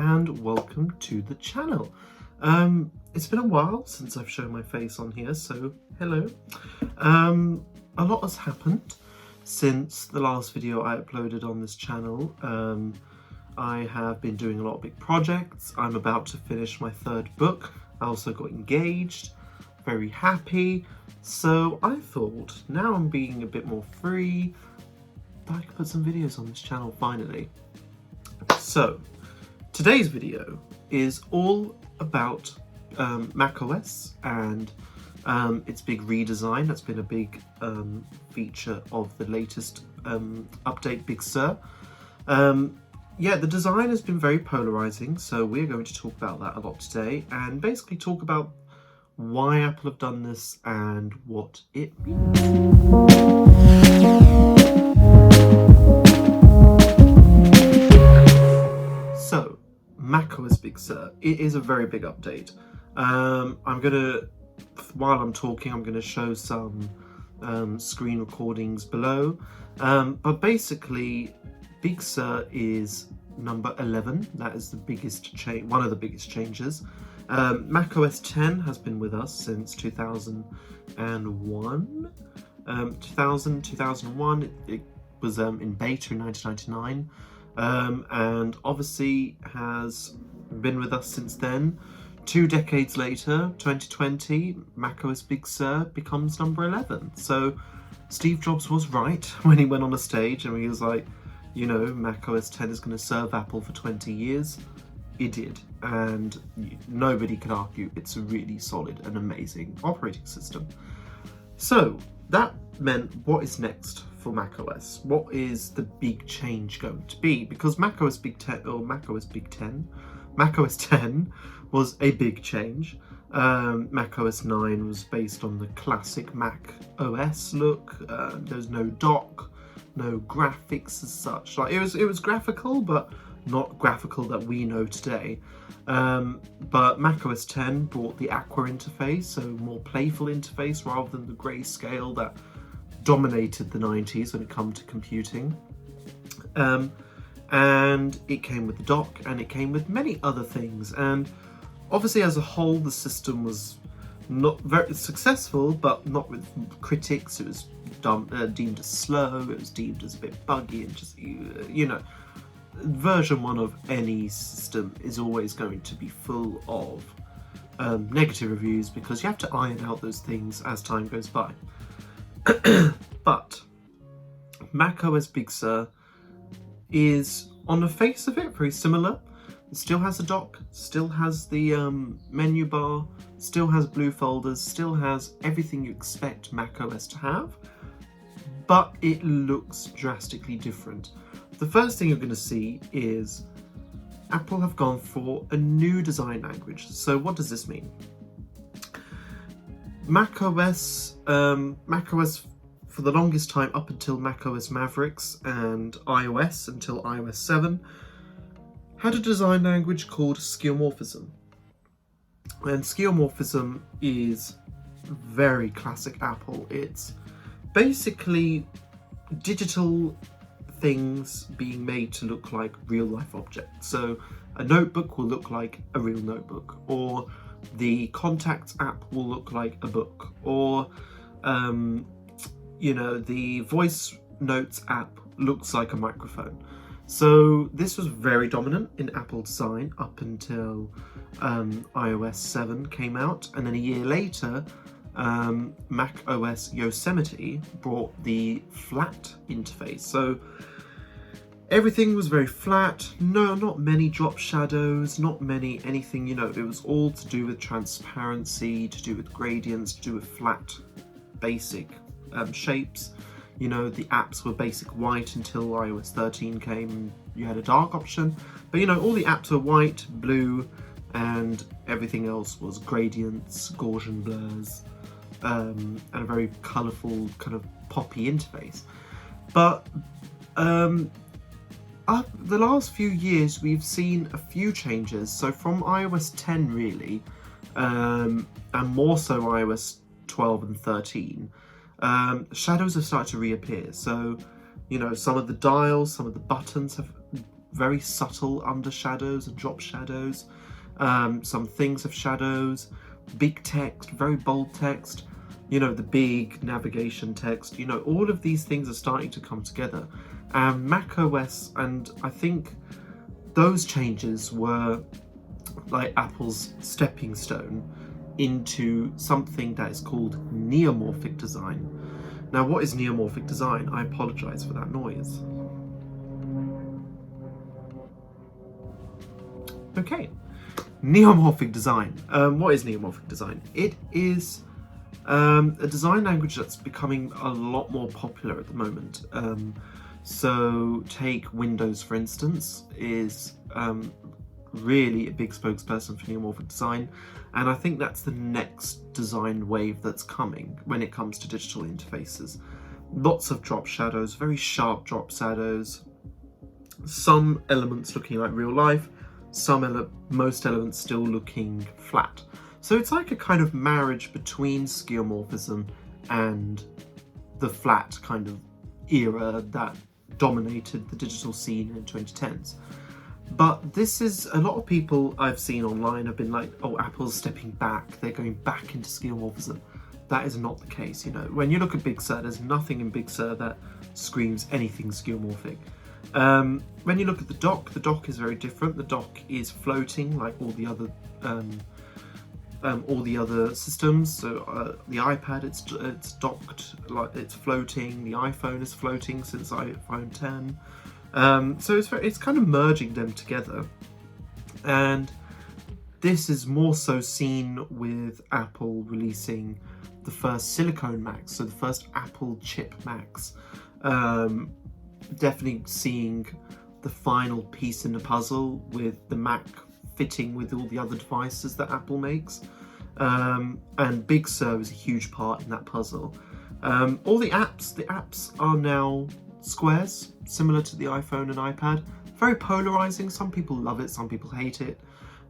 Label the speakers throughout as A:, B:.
A: and welcome to the channel. It's been a while since I've shown my face on here, so hello. A lot has happened since the last video I uploaded on this channel. I have been doing a lot of big projects. I'm about to finish my third book. I also got engaged, very happy. So I thought, now I'm being a bit more free, I could put some videos on this channel finally. So today's video is all about macOS and its big redesign. That's been a big feature of the latest update, Big Sur. Yeah, the design has been very polarizing, so we're going to talk about that a lot today and basically talk about why Apple have done this and what it means. So, macOS Big Sur, it is a very big update. While I'm talking, I'm gonna show some screen recordings below. But basically, Big Sur is number 11. That is the biggest change, one of the biggest changes. macOS 10 has been with us since 2001. 2001, it was in beta in 1999. And obviously has been with us since then. 2 decades later, 2020, macOS Big Sur becomes number 11. So Steve Jobs was right when he went on a stage and he was like, you know, macOS 10 is going to serve Apple for 20 years. It did, and nobody can argue it's a really solid and amazing operating system. So that meant, what is next for macOS? What is the big change going to be? Because macOS 10 was a big change. macOS 9 was based on the classic Mac OS look. There's no dock, no graphics as such. Like it was graphical, but not graphical that we know today. But macOS 10 brought the Aqua interface, so more playful interface rather than the grayscale that dominated the 90s when it comes to computing. And it came with the dock, and it came with many other things. And obviously, as a whole, the system was not very successful, but not with critics. It was deemed as slow. It was deemed as a bit buggy, and just you know. Version 1 of any system is always going to be full of negative reviews because you have to iron out those things as time goes by. But macOS Big Sur is, on the face of it, very similar. It still has a dock, still has the menu bar, still has blue folders, still has everything you expect macOS to have, but it looks drastically different. The first thing you're going to see is Apple have gone for a new design language. So what does this mean? macOS for the longest time, up until macOS Mavericks and iOS until iOS 7, had a design language called skeuomorphism. And skeuomorphism is very classic Apple. It's basically digital things being made to look like real life objects. So a notebook will look like a real notebook, or the Contacts app will look like a book, or you know, the voice notes app looks like a microphone. So this was very dominant in Apple design up until iOS 7 came out, and then a year later macOS Yosemite brought the flat interface. So everything was very flat, not many drop shadows, not many anything, you know, it was all to do with transparency, to do with gradients, to do with flat, basic shapes. You know, the apps were basic white until iOS 13 came and you had a dark option. But you know, all the apps were white, blue, and everything else was gradients, Gaussian blurs, and a very colourful kind of poppy interface. But the last few years we've seen a few changes. So from iOS 10 really, and more so iOS 12 and 13, shadows have started to reappear. So, you know, some of the dials, some of the buttons have very subtle under shadows and drop shadows. Some things have shadows, big text, very bold text, you know, the big navigation text, you know, all of these things are starting to come together. And macOS, and I think those changes were like Apple's stepping stone into something that is called Neomorphic Design. Now, what is Neomorphic Design? I apologize for that noise. Okay, Neomorphic Design. What is Neomorphic Design? It is a design language that's becoming a lot more popular at the moment. So take Windows, for instance, is really a big spokesperson for Neomorphic Design, and I think that's the next design wave that's coming when it comes to digital interfaces. Lots of drop shadows, very sharp drop shadows, some elements looking like real life, most elements still looking flat. So it's like a kind of marriage between skeuomorphism and the flat kind of era that dominated the digital scene in 2010s. But this is, a lot of people I've seen online have been like, oh, Apple's stepping back, they're going back into skeuomorphism. That is not the case, you know. When you look at Big Sur, there's nothing in Big Sur that screams anything skeuomorphic. When you look at the dock is very different. The dock is floating like all the other systems. So the iPad, it's docked, like it's floating. The iPhone is floating since iPhone 10. So it's kind of merging them together, and this is more so seen with Apple releasing the first silicone Macs, so the first Apple chip Macs. Definitely seeing the final piece in the puzzle with the Mac fitting with all the other devices that Apple makes, and Big Sur is a huge part in that puzzle. All the apps are now squares, similar to the iPhone and iPad. Very polarizing. Some people love it, some people hate it.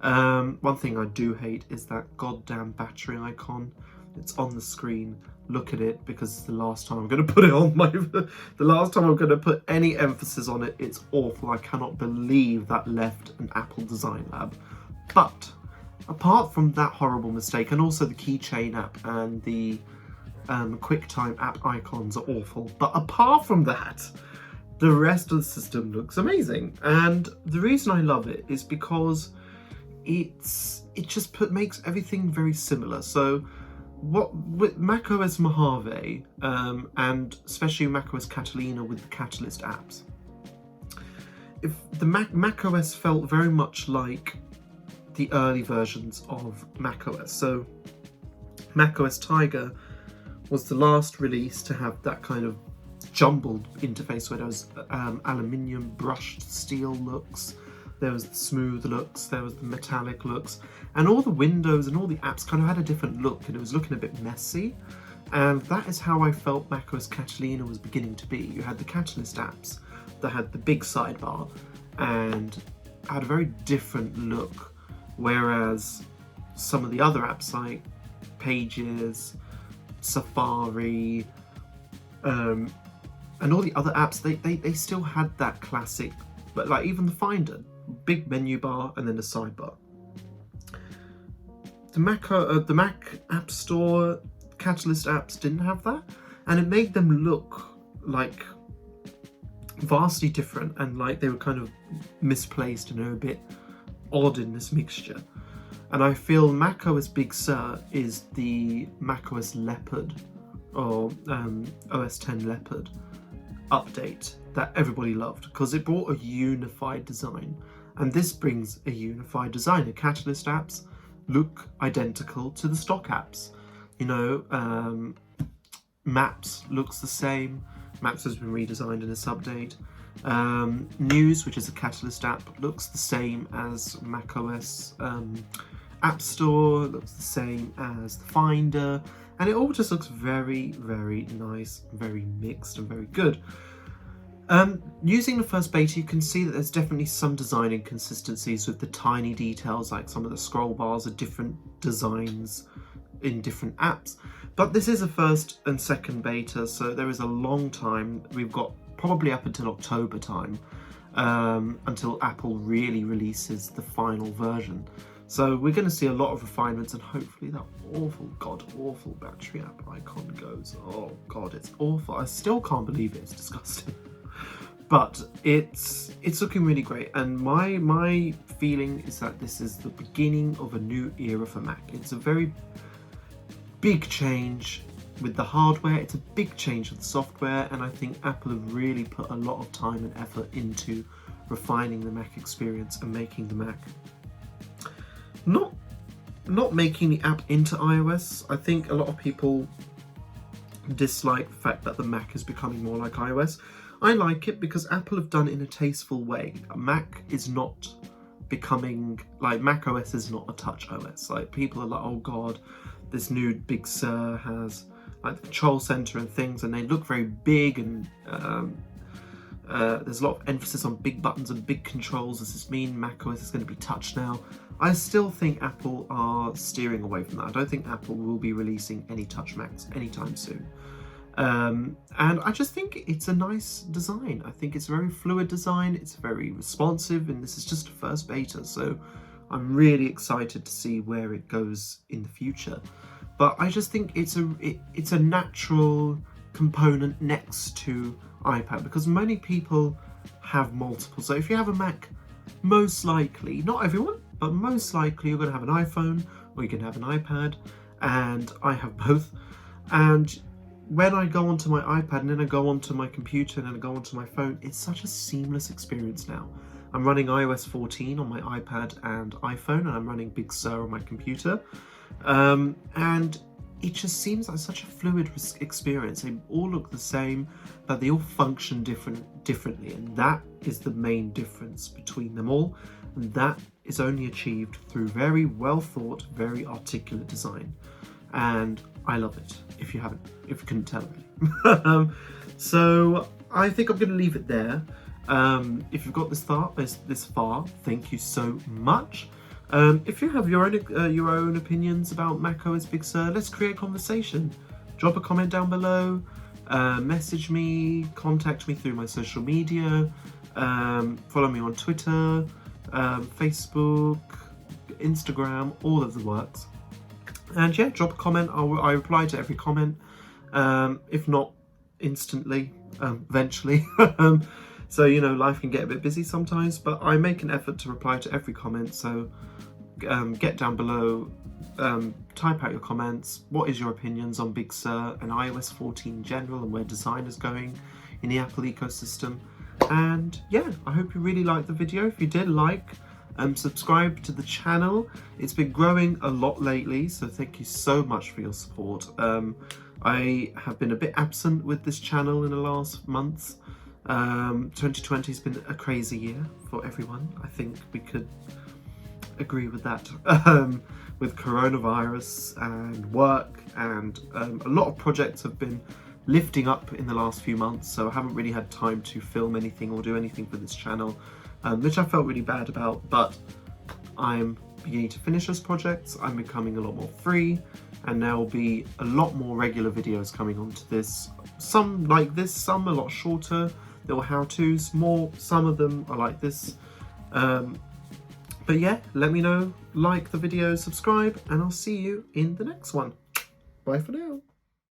A: One thing I do hate is that goddamn battery icon. It's on the screen. Look at it, because it's the last time I'm going to put it on the last time I'm going to put any emphasis on it. It's awful. I cannot believe that left an Apple design lab. But apart from that horrible mistake, and also the keychain app and the QuickTime app icons are awful, but apart from that, the rest of the system looks amazing. And the reason I love it is because it just makes everything very similar. So what with macOS Mojave, and especially macOS Catalina with the Catalyst apps, if the macOS felt very much like the early versions of macOS. So macOS Tiger was the last release to have that kind of jumbled interface where there was aluminium brushed steel looks, there was the smooth looks, there was the metallic looks, and all the windows and all the apps kind of had a different look, and it was looking a bit messy. And that is how I felt macOS Catalina was beginning to be. You had the Catalyst apps that had the big sidebar and had a very different look, whereas some of the other apps like Pages, Safari, and all the other apps, they still had that classic, but like even the Finder, big menu bar and then the sidebar. The Mac App Store Catalyst apps didn't have that, and it made them look like vastly different, and like they were kind of misplaced and they were a bit odd in this mixture. And I feel macOS Big Sur is the macOS Leopard, or OS X Leopard update that everybody loved, because it brought a unified design. And this brings a unified design. The Catalyst apps look identical to the stock apps. You know, Maps looks the same. Maps has been redesigned in this update. News, which is a Catalyst app, looks the same as macOS App Store, looks the same as the Finder, and it all just looks very, very nice, very mixed and very good. Using the first beta, you can see that there's definitely some design inconsistencies with the tiny details, like some of the scroll bars are different designs in different apps. But this is a first and second beta, so there is a long time. We've got probably up until October time until Apple really releases the final version. So we're going to see a lot of refinements, and hopefully that awful, god-awful battery app icon goes. Oh god, it's awful. I still can't believe it. It's disgusting. But it's looking really great, and my feeling is that this is the beginning of a new era for Mac. It's a very big change with the hardware, it's a big change with the software, and I think Apple have really put a lot of time and effort into refining the Mac experience and making the Mac not making the app into iOS. I think a lot of people dislike the fact that the Mac is becoming more like iOS. I like it because Apple have done it in a tasteful way. Mac is not becoming, like, macOS is not a touch OS. Like, people are like, oh god, this new Big Sur has like the control center and things, and they look very big, and there's a lot of emphasis on big buttons and big controls. Does this mean macOS is going to be touch now? I still think Apple are steering away from that. I don't think Apple will be releasing any touch Macs anytime soon. And I just think it's a nice design. I think it's a very fluid design, it's very responsive, and this is just a first beta, so I'm really excited to see where it goes in the future. But I just think it's a natural component next to iPad, because many people have multiple. So if you have a Mac, most likely, not everyone, but most likely you're going to have an iPhone or you can have an iPad, and I have both. And when I go onto my iPad and then I go onto my computer and then I go onto my phone, it's such a seamless experience now. I'm running iOS 14 on my iPad and iPhone, and I'm running Big Sur on my computer. And it just seems like such a fluid experience. They all look the same, but they all function differently, and that is the main difference between them all. And that is only achieved through very well thought, very articulate design. And I love it, if you couldn't tell already. So I think I'm going to leave it there. If you've got this far, thank you so much. If you have your own opinions about macOS Big Sur, let's create a conversation. Drop a comment down below, message me, contact me through my social media, follow me on Twitter, Facebook, Instagram, all of the works. And yeah, drop a comment. I reply to every comment, if not instantly, eventually. So, you know, life can get a bit busy sometimes, but I make an effort to reply to every comment. So get down below, type out your comments. What is your opinions on Big Sur and iOS 14 in general, and where design is going in the Apple ecosystem? And yeah, I hope you really liked the video. If you did, subscribe to the channel. It's been growing a lot lately, so thank you so much for your support. I have been a bit absent with this channel in the last months. 2020 has been a crazy year for everyone. I think we could agree with that. With coronavirus and work, and a lot of projects have been lifting up in the last few months, so I haven't really had time to film anything or do anything for this channel, which I felt really bad about. But I'm beginning to finish those projects. I'm becoming a lot more free, and there will be a lot more regular videos coming onto this. Some like this, some a lot shorter, little how-tos, some of them are like this. But yeah, let me know, like the video, subscribe, and I'll see you in the next one. Bye for now.